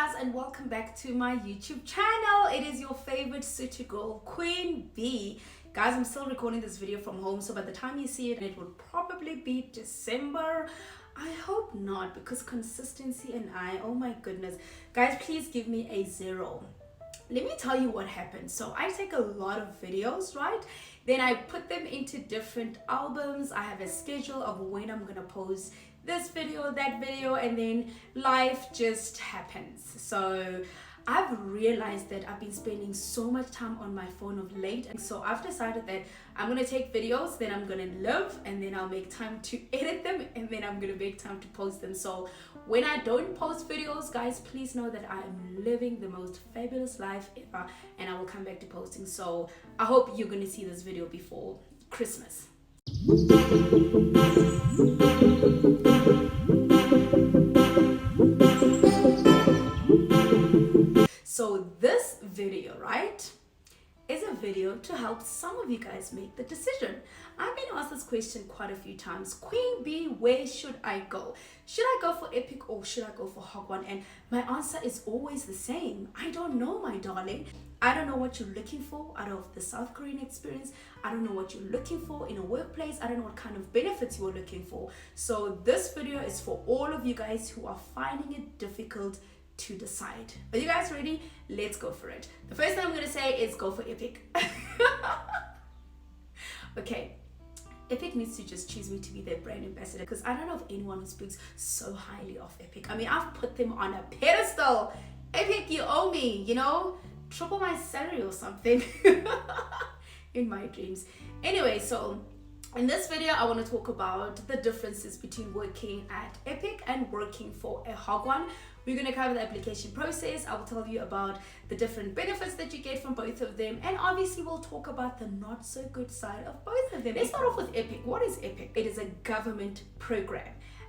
guys, and welcome back to my YouTube channel. It is your favorite city girl, Queen B. Guys, I'm still recording this video from home, so by the time you see it would probably be December. I hope not, because consistency and oh my goodness. Guys, please give me a 0. Let me tell you what happened. So I take a lot of videos, right? Then I put them into different albums. I have a schedule of when I'm gonna post this video, that video, and then life just happens. So I've realized that I've been spending so much time on my phone of late, and so I've decided that I'm gonna take videos, then I'm gonna live, and then I'll make time to edit them, and then I'm gonna make time to post them. So when I don't post videos, guys, please know that I am living the most fabulous life ever, and I will come back to posting. So I hope you're gonna see this video before Christmas. So this video, right, is a video to help some of you guys make the decision. I've been asked this question quite a few times. Queen B, where should I go? Should I go for Epik or should I go for Hogwon? And my answer is always the same. I don't know, my darling. I don't know what you're looking for out of the South Korean experience. I don't know what you're looking for in a workplace. I don't know what kind of benefits you are looking for. So this video is for all of you guys who are finding it difficult to decide. Are you guys ready? Let's go for it. The first thing I'm going to say is go for Epik. Okay, Epik needs to just choose me to be their brand ambassador, because I don't know of anyone who speaks so highly of Epik. I mean, I've put them on a pedestal. Epik, you owe me, you know, triple my salary or something in my dreams. Anyway, so in this video, I want to talk about the differences between working at Epik and working for a Hogwon. We're going to cover the application process. I will tell you about the different benefits that you get from both of them. And obviously, we'll talk about the not so good side of both of them. Let's start off with Epik. What is Epik? It is a government program.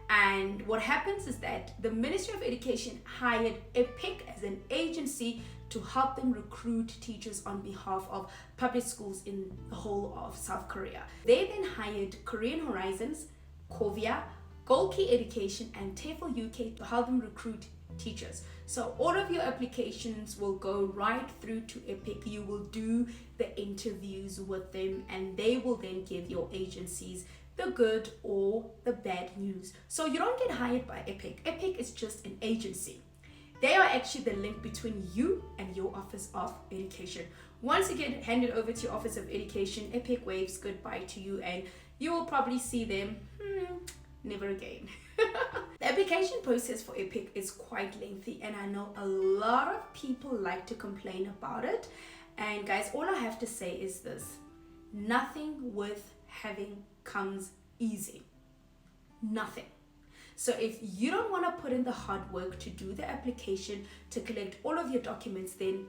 And what happens is that the Ministry of Education hired Epik as an agency to help them recruit teachers on behalf of public schools in the whole of South Korea. They then hired Korean Horizons, Kovia, Gold Key Education, and TEFL UK to help them recruit teachers. So all of your applications will go right through to Epik. You will do the interviews with them, and they will then give your agencies the good or the bad news. So you don't get hired by Epik. Epik is just an agency. They are actually the link between you and your Office of Education. Once you get handed over to your Office of Education, Epik waves goodbye to you, and you will probably see them never again. The application process for Epik is quite lengthy, and I know a lot of people like to complain about it. And guys, all I have to say is this: nothing worth having comes easy. Nothing. So if you don't want to put in the hard work to do the application, to collect all of your documents, then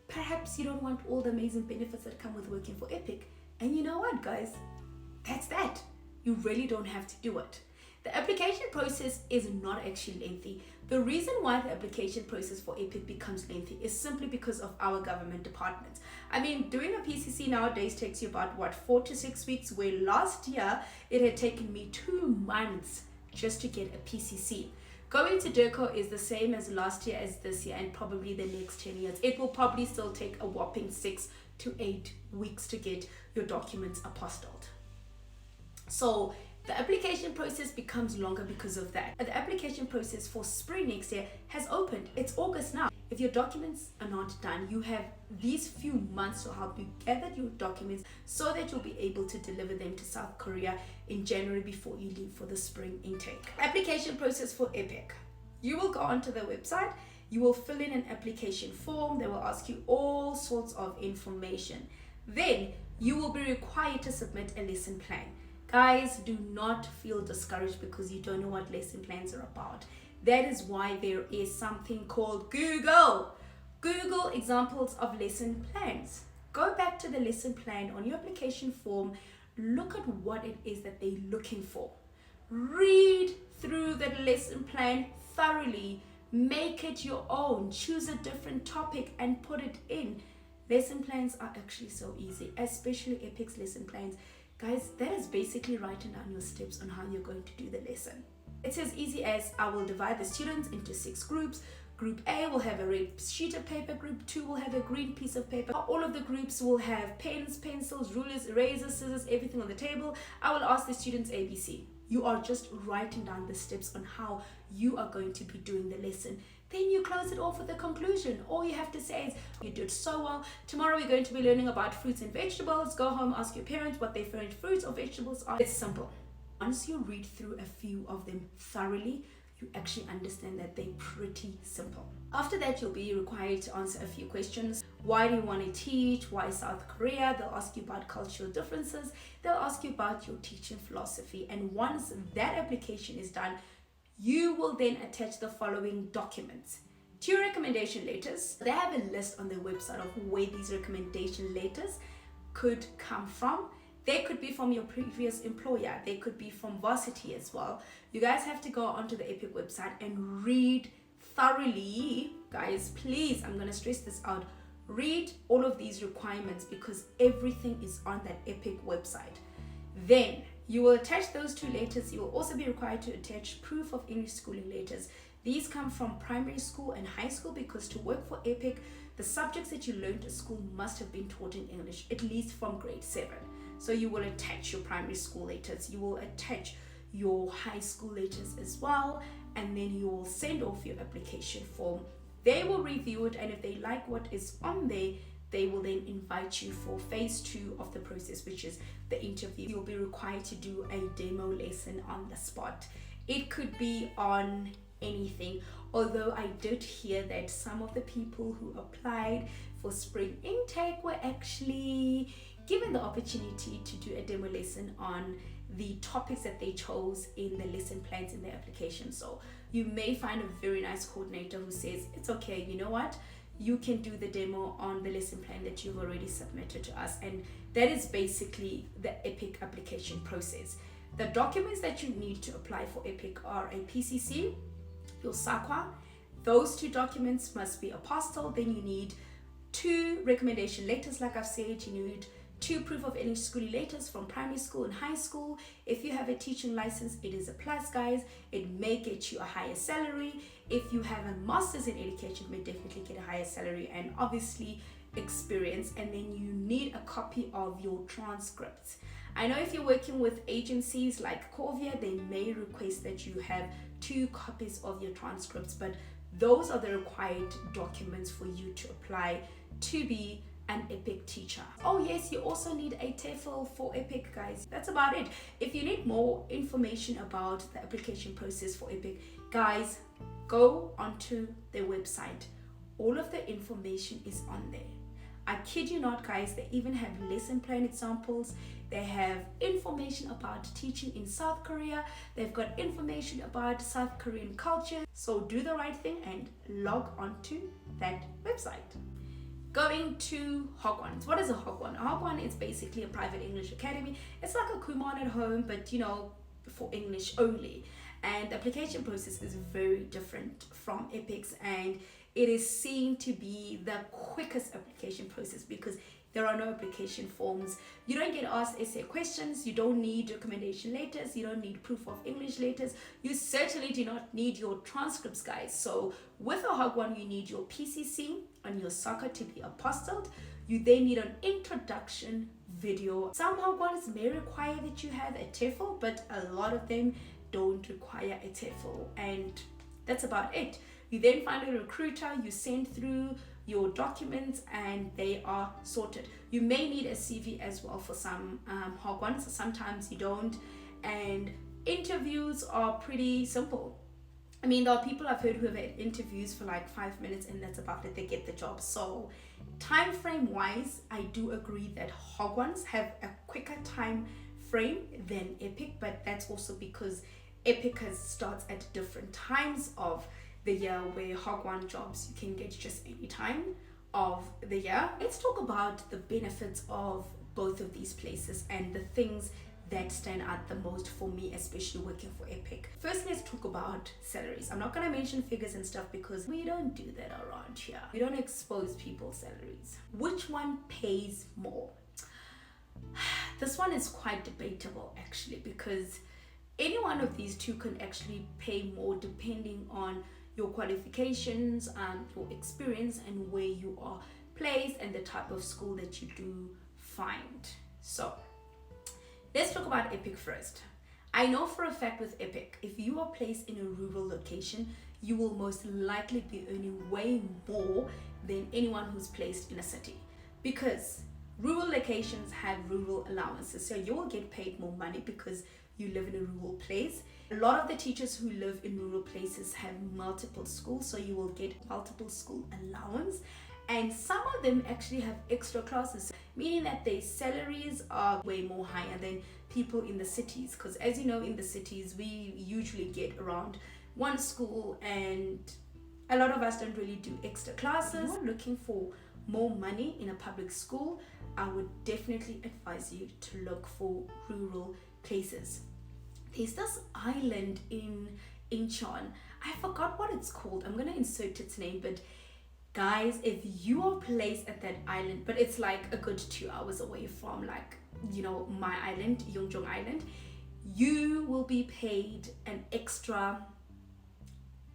perhaps you don't want all the amazing benefits that come with working for Epik. And you know what, guys? That's that. You really don't have to do it. The application process is not actually lengthy. The reason why the application process for Epik becomes lengthy is simply because of our government departments. I mean, doing a PCC nowadays takes you about, what, 4 to 6 weeks, where last year it had taken me 2 months just to get a PCC. Going to DERCO is the same as last year, as this year, and probably the next 10 years. It will probably still take a whopping 6 to 8 weeks to get your documents apostilled. So the application process becomes longer because of that. The application process for spring next year has opened. It's August now. If your documents are not done, you have these few months to help you gather your documents so that you'll be able to deliver them to South Korea in January before you leave for the spring intake. Application process for Epik. You will go onto the website. You will fill in an application form. They will ask you all sorts of information. Then you will be required to submit a lesson plan. Guys, do not feel discouraged because you don't know what lesson plans are about. That is why there is something called Google. Google examples of lesson plans. Go back to the lesson plan on your application form. Look at what it is that they're looking for. Read through the lesson plan thoroughly. Make it your own. Choose a different topic and put it in. Lesson plans are actually so easy, especially Epik's lesson plans. Guys, that is basically writing down your steps on how you're going to do the lesson. It's as easy as I will divide the students into 6 groups. Group A will have a red sheet of paper, group 2 will have a green piece of paper. All of the groups will have pens, pencils, rulers, erasers, scissors, everything on the table. I will ask the students ABC. You are just writing down the steps on how you are going to be doing the lesson. Then you close it off with a conclusion. All you have to say is, you did so well. Tomorrow we're going to be learning about fruits and vegetables. Go home, ask your parents what their favorite fruits or vegetables are. It's simple. Once you read through a few of them thoroughly, you actually understand that they're pretty simple. After that, you'll be required to answer a few questions. Why do you want to teach? Why South Korea? They'll ask you about cultural differences. They'll ask you about your teaching philosophy. And once that application is done, you will then attach the following documents. 2 recommendation letters. They have a list on their website of where these recommendation letters could come from. They could be from your previous employer. They could be from varsity as well. You guys have to go onto the Epik website and read thoroughly. Guys, please, I'm going to stress this out. Read all of these requirements because everything is on that Epik website. Then you will attach those 2 letters. You will also be required to attach proof of English schooling letters. These come from primary school and high school because to work for Epik, the subjects that you learned at school must have been taught in English, at least from grade 7. So you will attach your primary school letters, you will attach your high school letters as well, and then you will send off your application form. They will review it, and if they like what is on there, they will then invite you for phase 2 of the process, which is the interview. You'll be required to do a demo lesson on the spot. It could be on anything, although I did hear that some of the people who applied for spring intake were actually given the opportunity to do a demo lesson on the topics that they chose in the lesson plans in their application. So you may find a very nice coordinator who says, it's okay, you know what, you can do the demo on the lesson plan that you've already submitted to us. And that is basically the Epik application process. The documents that you need to apply for Epik are a PCC, your SAQA. Those 2 documents must be apostilled. Then you need 2 recommendation letters. Like I've said, you need 2 proof of English schooling letters from primary school and high school. If you have a teaching license, it is a plus, guys. It may get you a higher salary. If you have a master's in education, you may definitely get a higher salary and obviously experience. And then you need a copy of your transcripts. I know if you're working with agencies like Corvia, they may request that you have 2 copies of your transcripts, but those are the required documents for you to apply to be an Epik teacher. Oh yes, you also need a TEFL for Epik, guys. That's about it. If you need more information about the application process for Epik, guys, go onto their website. All of the information is on there. I kid you not, guys, they even have lesson plan examples. They have information about teaching in South Korea. They've got information about South Korean culture. So do the right thing and log onto that website. Going to Hogwons. What is a Hogwon? A Hogwon is basically a private English academy. It's like a Kumon at home, but you know, for English only. And the application process is very different from Epik's, and it is seen to be the quickest application process because there are no application forms. You don't get asked essay questions. You don't need recommendation letters. You don't need proof of English letters. You certainly do not need your transcripts, guys. So with a Hogwon, you need your PCC and your SAQA to be apostilled. You then need an introduction video. Some Hogwons may require that you have a TEFL, but a lot of them don't require a TEFL, and that's about it. You then find a recruiter, you send through your documents, and they are sorted. You may need a CV as well for some Hogwons, sometimes you don't, and interviews are pretty simple. I mean, there are people I've heard who have had interviews for like 5 minutes and that's about it, they get the job. So time frame wise, I do agree that Hogwons have a quicker time frame than Epik, but that's also because Epik starts at different times of the year, where Hogwon jobs you can get just any time of the year. Let's talk about the benefits of both of these places and the things that stand out the most for me, especially working for Epik. First, let's talk about salaries. I'm not going to mention figures and stuff because we don't do that around here. We don't expose people's salaries. Which one pays more? This one is quite debatable actually, because any one of these two can actually pay more depending on your qualifications, your experience, and where you are placed, and the type of school that you do find. So let's talk about Epik first. I know for a fact with Epik, if you are placed in a rural location, you will most likely be earning way more than anyone who's placed in a city, because rural locations have rural allowances. So you will get paid more money because you live in a rural place. A lot of the teachers who live in rural places have multiple schools, so you will get multiple school allowance. And some of them actually have extra classes, meaning that their salaries are way more higher than people in the cities. Because as you know, in the cities, we usually get around one school, and a lot of us don't really do extra classes. If you're looking for more money in a public school, I would definitely advise you to look for rural places. There's this island in Incheon. I forgot what it's called. I'm gonna insert its name, but guys, if you are placed at that island, but it's like a good 2 hours away from, like, you know, my island, Yeongjong Island, you will be paid an extra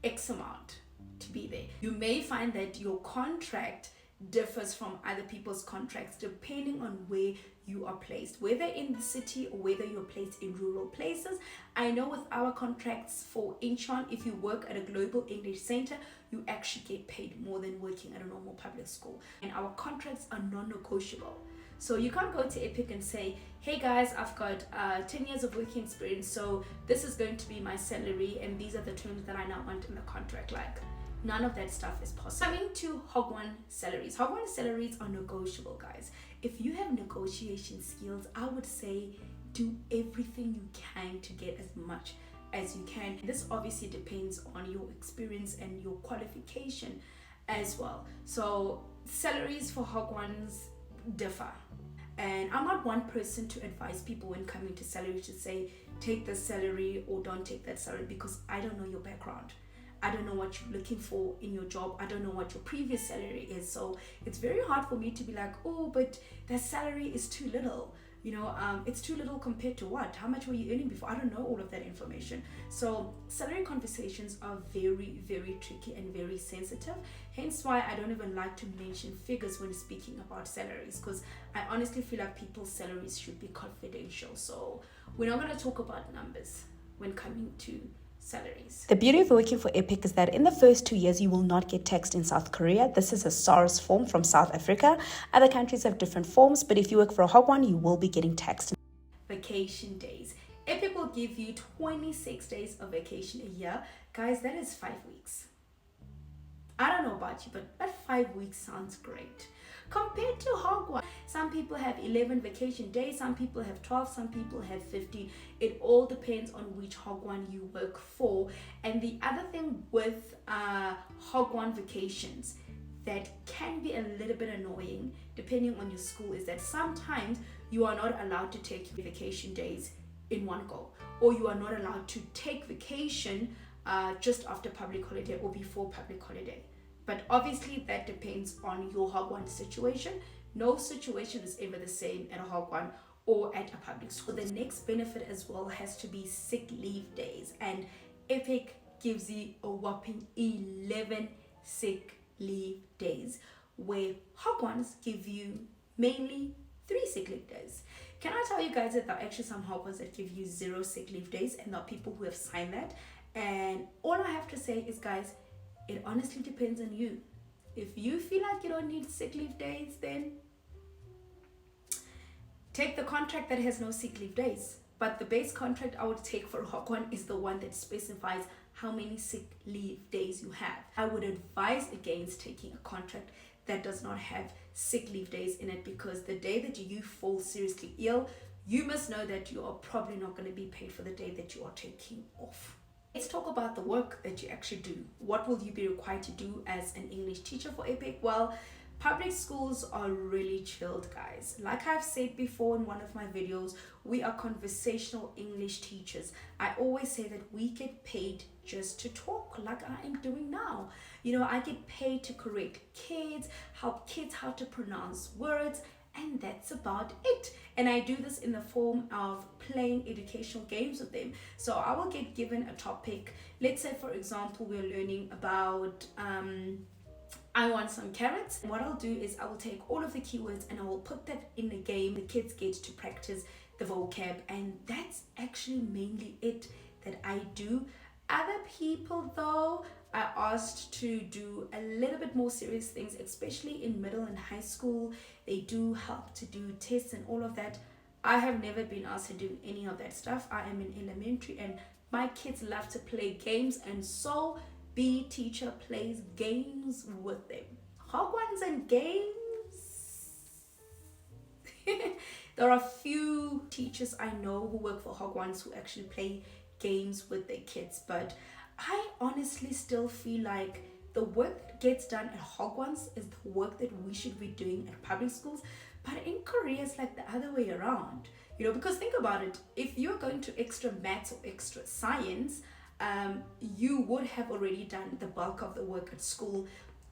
X amount to be there. You may find that your contract differs from other people's contracts depending on where you are placed, whether in the city or whether you're placed in rural places. I know with our contracts for Incheon, if you work at a global English center, you actually get paid more than working at a normal public school, and our contracts are non-negotiable. So you can't go to Epik and say, hey guys, I've got 10 years of working experience, so this is going to be my salary and these are the terms that I now want in the contract. Like, none of that stuff is possible. Coming to Hogwon salaries. Hogwon salaries are negotiable, guys. If you have negotiation skills, I would say do everything you can to get as much as you can. This obviously depends on your experience and your qualification as well. So salaries for Hogwons differ. And I'm not one person to advise people when coming to salary to say, take this salary or don't take that salary, because I don't know your background. I don't know what you're looking for in your job. I don't know what your previous salary is. So it's very hard for me to be like, oh, but that salary is too little. You know, it's too little compared to what? How much were you earning before? I don't know all of that information. So salary conversations are very, very tricky and very sensitive. Hence why I don't even like to mention figures when speaking about salaries, because I honestly feel like people's salaries should be confidential. So we're not going to talk about numbers when coming to salaries. The beauty of working for Epik is that in the first 2 years, you will not get taxed in South Korea. This is a SARS form from South Africa. Other countries have different forms, but if you work for a Hogwon, you will be getting taxed. Vacation days. Epik will give you 26 days of vacation a year. Guys, that is 5 weeks. I don't know about you, but that 5 weeks sounds great. Compared to Hogwon, some people have 11 vacation days, some people have 12, some people have 15. It all depends on which Hogwon you work for. And the other thing with Hogwon vacations that can be a little bit annoying depending on your school is that sometimes you are not allowed to take your vacation days in one go, or you are not allowed to take vacation just after public holiday or before public holiday. But obviously that depends on your Hogwon situation. No situation is ever the same at a Hogwon or at a public school. The next benefit as well has to be sick leave days, and Epik gives you a whopping 11 sick leave days, where Hogwons give you mainly 3 sick leave days. Can I tell you guys that there are actually some Hogwons that give you 0 sick leave days, and there are people who have signed that. And all I have to say is, guys, it honestly depends on you. If you feel like you don't need sick leave days, then take the contract that has no sick leave days. But the base contract I would take for Hogwon is the one that specifies how many sick leave days you have. I would advise against taking a contract that does not have sick leave days in it, because the day that you fall seriously ill, you must know that you are probably not going to be paid for the day that you are taking off. Let's talk about the work that you actually do. What will you be required to do as an English teacher for Epik? Well, public schools are really chilled, guys. Like I've said before in one of my videos, we are conversational English teachers. I always say that we get paid just to talk, like I am doing now. You know, I get paid to correct kids, help kids how to pronounce words, and that's about it. And I do this in the form of playing educational games with them. So I will get given a topic. Let's say, for example, we're learning about I want some carrots. And what I'll do is I will take all of the keywords and I will put that in the game. The kids get to practice the vocab, and that's actually mainly it that I do. Other people though are asked to do a little bit more serious things, especially in middle and high school. They do help to do tests and all of that. I have never been asked to do any of that stuff. I am in elementary and my kids love to play games, and so B teacher plays games with them. Hogwons and games. There are few teachers I know who work for Hogwons who actually play games with their kids, but I honestly still feel like the work that gets done at Hogwons is the work that we should be doing at public schools. But in Korea, it's like the other way around, you know, because think about it. If you're going to extra maths or extra science, you would have already done the bulk of the work at school.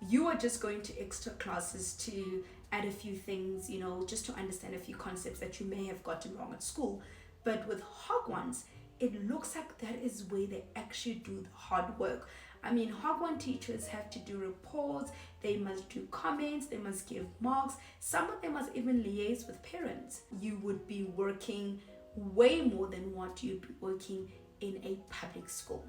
You are just going to extra classes to add a few things, you know, just to understand a few concepts that you may have gotten wrong at school. But with Hogwons, it looks like that is where they actually do the hard work. I mean, Hogwon teachers have to do reports, they must do comments, they must give marks. Some of them must even liaise with parents. You would be working way more than what you'd be working in a public school.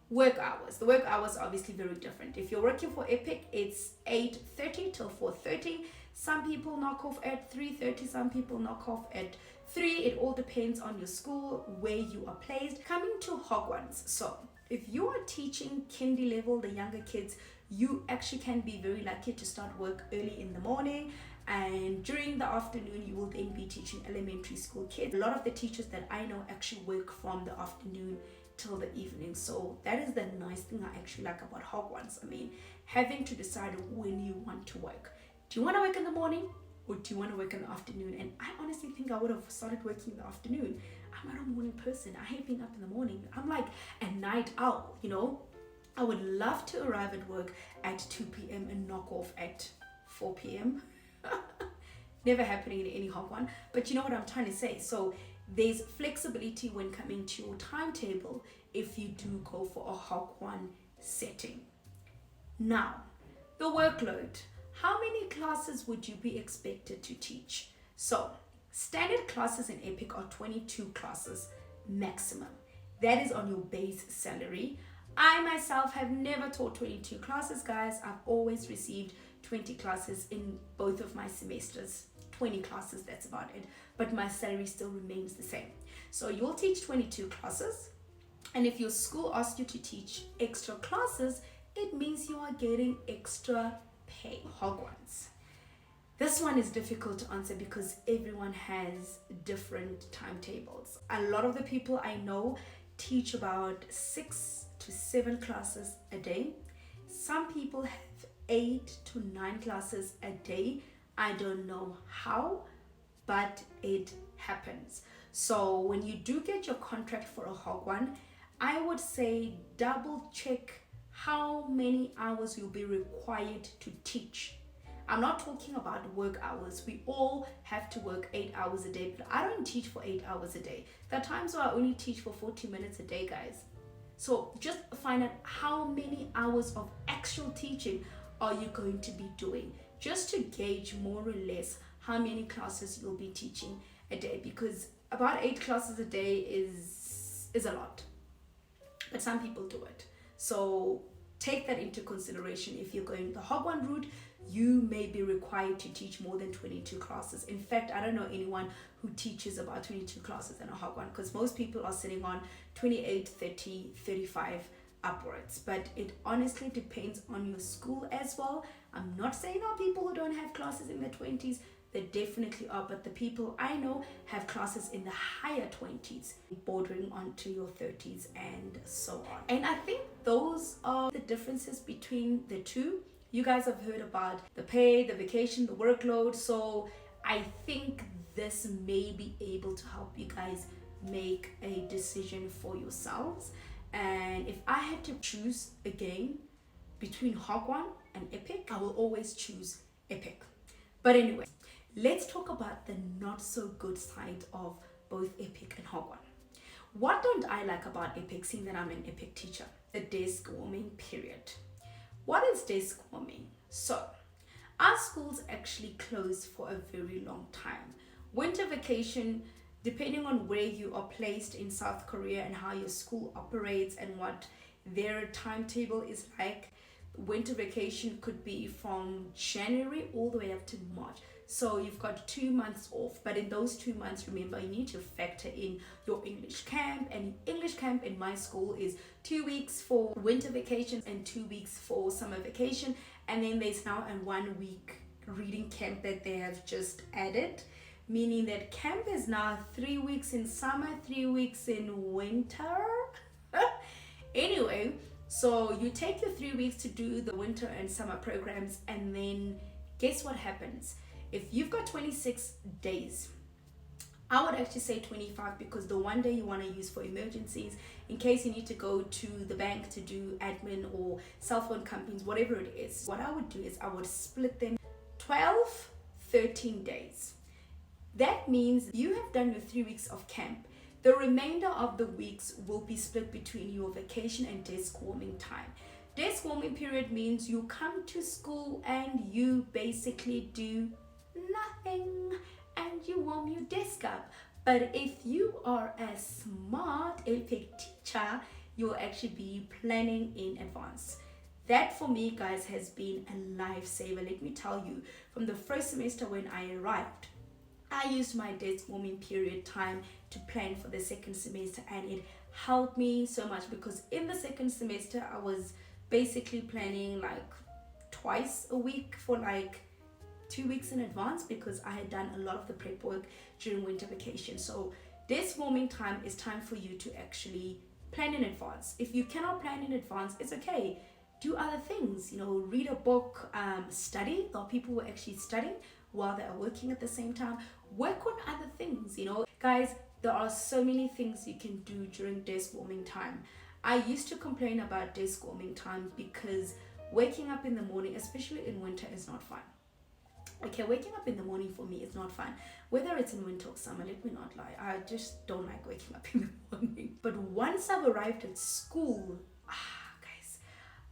Work hours. The work hours are obviously very different. If you're working for Epik, it's 8:30 till 4:30. Some people knock off at 3:30, some people knock off at 3. It all depends on your school, where you are placed. Coming to Hogwons. So if you are teaching kindy level, the younger kids, you actually can be very lucky to start work early in the morning, and during the afternoon you will then be teaching elementary school kids. A lot of the teachers that I know actually work from the afternoon till the evening. So that is the nice thing I actually like about Hogwons. I mean, having to decide when you want to work. Do you want to work in the morning or do you want to work in the afternoon? And I honestly think I would have started working in the afternoon. I'm not a morning person. I hate being up in the morning. I'm like a night owl, you know. I would love to arrive at work at 2 p.m. and knock off at 4 p.m. Never happening in any Hogwon. But you know what I'm trying to say. So there's flexibility when coming to your timetable if you do go for a Hogwon setting. Now, the workload. How many classes would you be expected to teach? So, standard classes in Epik are 22 classes maximum. That is on your base salary. I myself have never taught 22 classes, guys. I've always received 20 classes in both of my semesters. 20 classes, that's about it. But my salary still remains the same. So you'll teach 22 classes. And if your school asks you to teach extra classes, it means you are getting extra pay. Hogwons. This one is difficult to answer because everyone has different timetables. A lot of the people I know teach about 6 to 7 classes a day. Some people have 8 to 9 classes a day. I don't know how, but it happens. So when you do get your contract for a Hogwon, I would say double check how many hours you'll be required to teach. I'm not talking about work hours. We all have to work 8 hours a day, but I don't teach for 8 hours a day. There are times where I only teach for 40 minutes a day, guys. So just find out how many hours of actual teaching are you going to be doing, just to gauge more or less how many classes you'll be teaching a day, because about 8 classes a day is a lot, but some people do it. So take that into consideration. If you're going the Hogwon route, you may be required to teach more than 22 classes. In fact, I don't know anyone who teaches about 22 classes in a Hogwon, because most people are sitting on 28, 30, 35 upwards. But it honestly depends on your school as well. I'm not saying there are people who don't have classes in their 20s. There definitely are, but the people I know have classes in the higher 20s, bordering onto your 30s and so on. And I think those are the differences between the two. You guys have heard about the pay, the vacation, the workload. So I think this may be able to help you guys make a decision for yourselves. And if I had to choose again between Hogwon and Epik, I will always choose Epik. But anyway, let's talk about the not so good side of both Epik and Hogwon. What don't I like about Epik, seeing that I'm an Epik teacher? The desk warming period. What is desk warming? So, our schools actually close for a very long time. Winter vacation, depending on where you are placed in South Korea and how your school operates and what their timetable is like, winter vacation could be from January all the way up to March. So you've got 2 months off, but in those 2 months, remember, you need to factor in your English camp. And English camp in my school is 2 weeks for winter vacation and 2 weeks for summer vacation. And then there's now a 1 week reading camp that they have just added, meaning that camp is now 3 weeks in summer, 3 weeks in winter. Anyway, so you take your 3 weeks to do the winter and summer programs, and then guess what happens? If you've got 26 days, I would actually say 25, because the 1 day you want to use for emergencies, in case you need to go to the bank to do admin or cell phone companies, whatever it is. What I would do is I would split them 12, 13 days. That means you have done your 3 weeks of camp. The remainder of the weeks will be split between your vacation and desk warming time. Desk warming period means you come to school and you basically do nothing and you warm your desk up. But if you are a smart Epik teacher, you'll actually be planning in advance. That for me, guys, has been a lifesaver. Let me tell you, from the first semester when I arrived, I used my desk warming period time to plan for the second semester, and it helped me so much, because in the second semester I was basically planning like twice a week for like 2 weeks in advance, because I had done a lot of the prep work during winter vacation. So desk warming time is time for you to actually plan in advance. If you cannot plan in advance, it's okay. Do other things, read a book, study. There are people who are actually studying while they are working at the same time. Work on other things, Guys, there are so many things you can do during desk warming time. I used to complain about desk warming time because waking up in the morning, especially in winter, is not fun. Okay, waking up in the morning for me is not fun. Whether it's in winter or summer, let me not lie. I just don't like waking up in the morning. But once I've arrived at school, guys,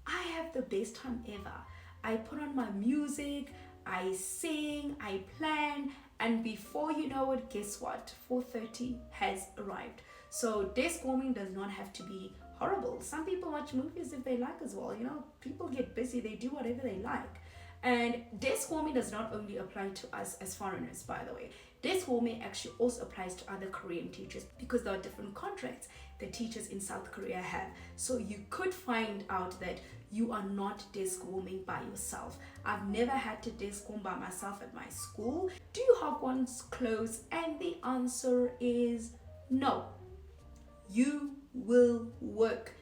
I have the best time ever. I put on my music, I sing, I plan, and before you know it, guess what? 4:30 has arrived. So desk warming does not have to be horrible. Some people watch movies if they like as well. People get busy, they do whatever they like. And desk warming does not only apply to us as foreigners, by the way. Desk warming actually also applies to other Korean teachers, because there are different contracts that teachers in South Korea have. So you could find out that you are not desk warming by yourself. I've never had to desk warm by myself at my school. Do Hogwons close? And the answer is no. You will work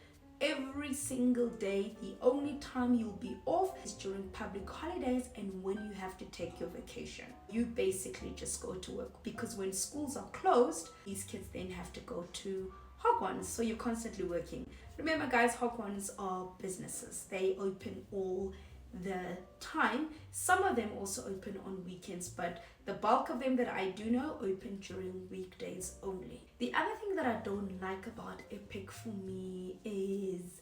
every single day. The only time you'll be off is during public holidays and when you have to take your vacation. You basically just go to work, because when schools are closed, these kids then have to go to Hogwons, so you're constantly working. Remember, guys, Hogwons are businesses. They open all the time. Some of them also open on weekends, but the bulk of them that I do know open during weekdays only. The other thing that I don't like about Epik for me is,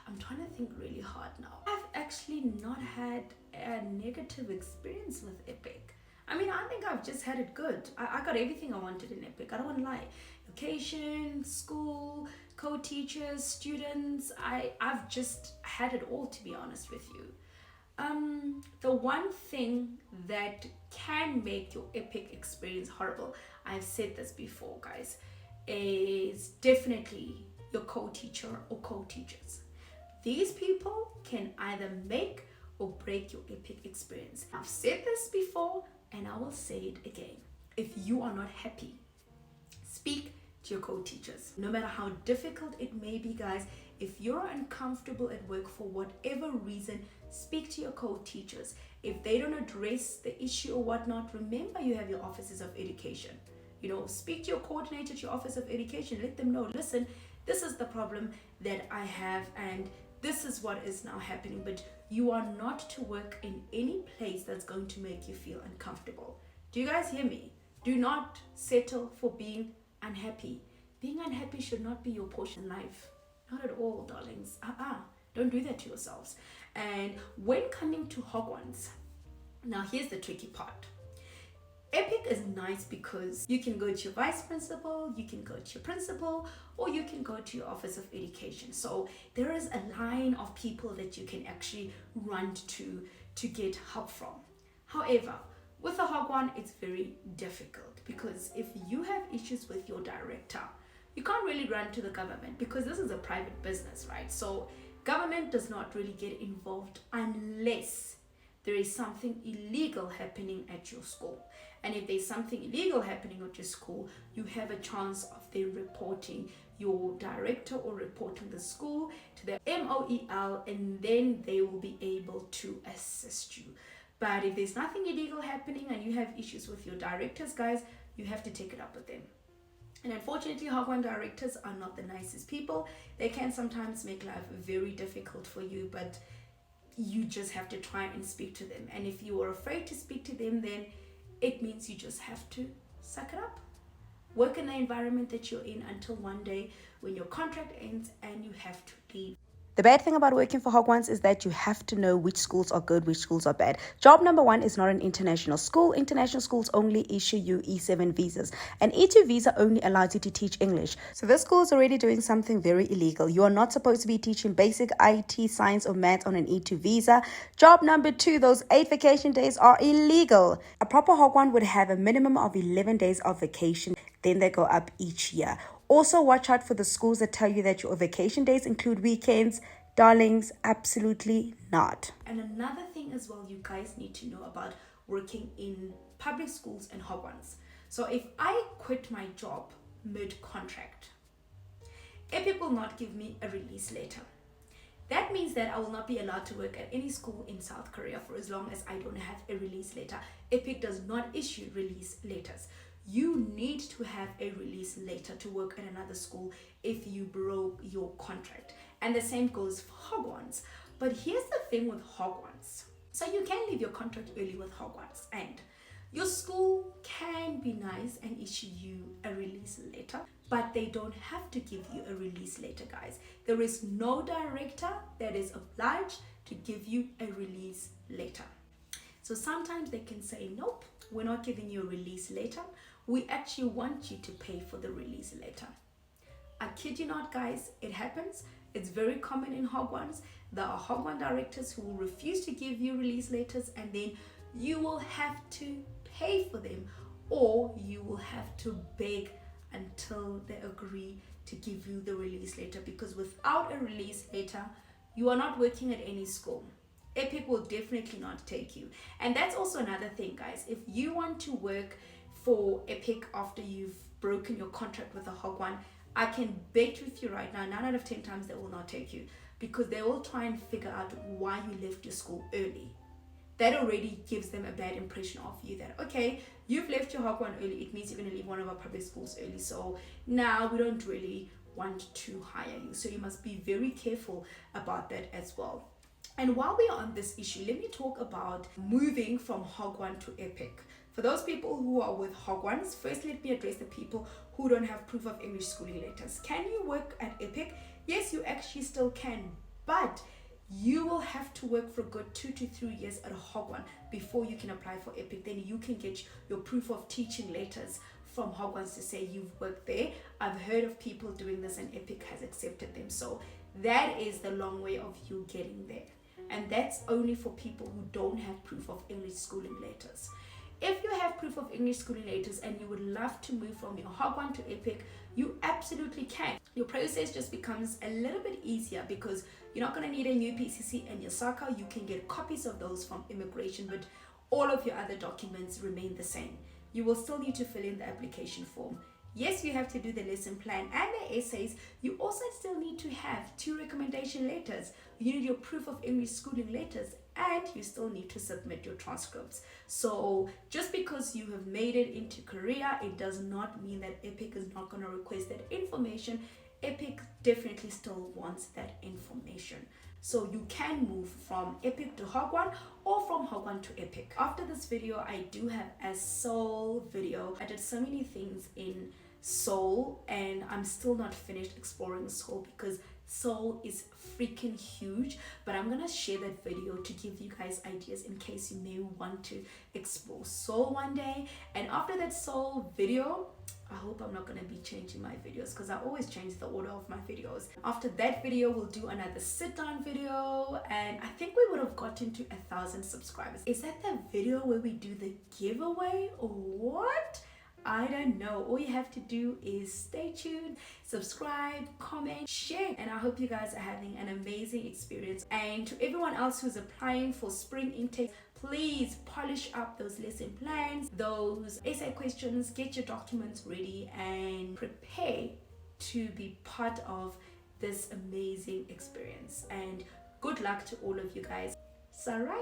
I'm trying to think really hard now. I've actually not had a negative experience with Epik. I think I've just had it good. I got everything I wanted in Epik. I don't want to lie. Location, school, co-teachers, students. I've just had it all, to be honest with you. The one thing that can make your Epik experience horrible, I've said this before, guys, is definitely your co-teacher or co-teachers. These people can either make or break your Epik experience. I've said this before and I will say it again. If you are not happy, speak to your co-teachers. No matter how difficult it may be, guys, if you're uncomfortable at work for whatever reason, speak to your co-teachers. If they don't address the issue or whatnot, remember you have your offices of education. Speak to your coordinator, to your office of education. Let them know, listen, this is the problem that I have and this is what is now happening, but You are not to work in any place that's going to make you feel uncomfortable. Do you guys hear me? Do not settle for being unhappy. Being unhappy should not be your portion in life. Not at all, darlings. Don't do that to yourselves. And when coming to Hogwons, now here's the tricky part. Epik is nice because you can go to your vice principal, you can go to your principal, or you can go to your office of education. So there is a line of people that you can actually run to get help from. However, with the Hogwon, it's very difficult because if you have issues with your director, you can't really run to the government because this is a private business, right? So government does not really get involved unless there is something illegal happening at your school. And if there's something illegal happening at your school, you have a chance of them reporting your director or reporting the school to the MOEL, and then they will be able to assist you. But if there's nothing illegal happening and you have issues with your directors, guys, you have to take it up with them. And unfortunately, Hogwon directors are not the nicest people. They can sometimes make life very difficult for you, but you just have to try and speak to them. And if you are afraid to speak to them, then it means you just have to suck it up. Work in the environment that you're in until one day when your contract ends and you have to leave. The bad thing about working for Hogwons is that you have to know which schools are good, which schools are bad. Job number one is not an international school. International schools only issue you E7 visas. An E2 visa only allows you to teach English. So this school is already doing something very illegal. You are not supposed to be teaching basic IT, science, or maths on an E2 visa. Job number two, those 8 vacation days are illegal. A proper Hogwon would have a minimum of 11 days of vacation. Then they go up each year. Also, watch out for the schools that tell you that your vacation days include weekends. Darlings, absolutely not. And another thing as well you guys need to know about working in public schools and Hogwons. So if I quit my job mid-contract, Epik will not give me a release letter. That means that I will not be allowed to work at any school in South Korea for as long as I don't have a release letter. Epik does not issue release letters. You need to have a release letter to work at another school if you broke your contract. And the same goes for Hogwons. But here's the thing with Hogwons. So you can leave your contract early with Hogwons, and your school can be nice and issue you a release letter, but they don't have to give you a release letter, guys. There is no director that is obliged to give you a release letter. So sometimes they can say, nope, we're not giving you a release letter. We actually want you to pay for the release letter. I kid you not, guys, it happens. It's very common in Hogwons. There are Hogwon directors who will refuse to give you release letters, and then you will have to pay for them, or you will have to beg until they agree to give you the release letter, because without a release letter, you are not working at any school. Epik will definitely not take you. And that's also another thing, guys. If you want to work for Epik after you've broken your contract with a Hogwon, I can bet with you right now, 9 out of 10 times they will not take you, because they will try and figure out why you left your school early. That already gives them a bad impression of you, that okay, you've left your Hogwon early, it means you're going to leave one of our public schools early, so now we don't really want to hire you. So you must be very careful about that as well. And while we are on this issue, let me talk about moving from Hogwon to Epik. For those people who are with Hogwons, first let me address the people who don't have proof of English schooling letters. Can you work at Epik? Yes, you actually still can, but you will have to work for a good 2 to 3 years at a Hogwon before you can apply for Epik. Then you can get your proof of teaching letters from Hogwons to say you've worked there. I've heard of people doing this and Epik has accepted them. So that is the long way of you getting there. And that's only for people who don't have proof of English schooling letters. If you have proof of English schooling letters and you would love to move from your Hogwon to Epik, you absolutely can. Your process just becomes a little bit easier because you're not going to need a new PCC and your SACA. You can get copies of those from immigration, but all of your other documents remain the same. You will still need to fill in the application form. Yes, you have to do the lesson plan and the essays. You also still need to have 2 recommendation letters. You need your proof of English schooling letters, and you still need to submit your transcripts. So just because you have made it into Korea, it does not mean that Epik is not going to request that information. Epik definitely still wants that information. So you can move from Epik to Hogwon or from Hogwon to Epik. After this video, I do have a Seoul video. I did so many things in Seoul and I'm still not finished exploring Seoul because Seoul is freaking huge, but I'm gonna share that video to give you guys ideas in case you may want to explore Seoul one day. And after that Seoul video, I hope I'm not going to be changing my videos because I always change the order of my videos. After that video, we'll do another sit down video, and I think we would have gotten to 1,000 subscribers. Is that the video where we do the giveaway or what? I don't know. All you have to do is stay tuned, subscribe, comment, share, and I hope you guys are having an amazing experience. And to everyone else who's applying for spring intake, please polish up those lesson plans, those essay questions, get your documents ready and prepare to be part of this amazing experience. And good luck to all of you guys. Sarangye!